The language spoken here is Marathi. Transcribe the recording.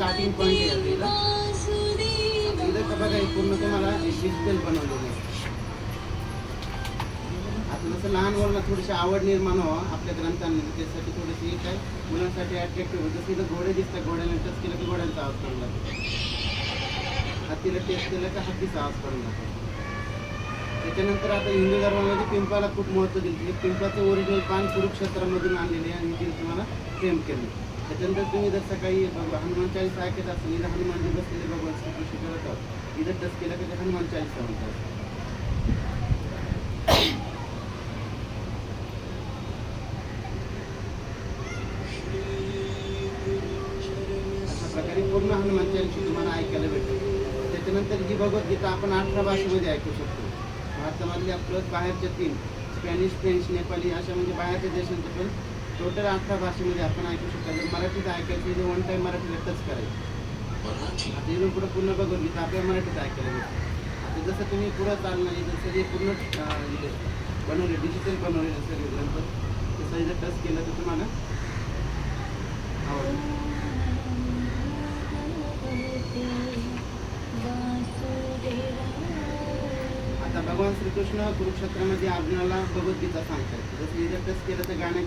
स्टार्टिंग पॉईंट आहे इथं का बघा पूर्ण तुम्हाला डिजिटल बनवलेलं आहे. आता जसं लहान मुलांना थोडीशी आवड निर्माण व्हावं आपल्या ग्रंथांमध्ये त्यासाठी थोडीशी काय मुलांसाठी अट्रॅक्टिव्ह होतं. जसं इथं घोडे दिसतात, घोड्याला टच केलं की घोड्यांचा आवाज पडून लागतो, हत्तीला टेस्ट केलं की हत्तीचा आवाज पडून लागतो. त्याच्यानंतर आता हिंदू धर्मामध्ये पिंपळाला खूप महत्त्व दिलं. हे पिंपळाचं ओरिजिनल पान कुरुक्षेत्रामधून आणलेले आणि तिथे तुम्हाला प्रेम केलं. त्याच्यानंतर तुम्ही जर सकाळी हनुमान चालीसा ऐकत असाल, इथं हनुमानजी बसलेले भगवान श्रीकृष्ण करत आहोत, इथं टच केलं की हनुमान चालीसा म्हणतात. अशा प्रकारे पूर्ण हनुमान चालीसा तुम्हाला ऐकायला भेटेल. त्याच्यानंतर ही भगवद्गीता आपण 18 भाषेमध्ये ऐकू शकतो. भारतामधल्या प्लस बाहेरच्या 3 स्पॅनिश, फ्रेंच, नेपाळी अशा म्हणजे बाहेरच्या देशांचे पण टोटल 18 भाषेमध्ये आपण ऐकू शकतो. जर मराठीत ऐकायचं इथे वन टाईम मराठीला टच करायचं. आता इथून पुढं पूर्ण भगवद्गीता आपल्या मराठीत ऐकायला भेटतं. आता जसं तुम्ही पुढं चालणार इथं सगळे पूर्ण बनवले डिजिटल बनवलेले सगळे ग्रंथ तसं इथं टच केलं तर तुम्हाला आवडेल. आता भगवान श्रीकृष्ण कुरुक्षेत्रामध्ये अर्जुनाला भगवद्गीता सांगतात. जसं इथं टच केलं तर गाण्याची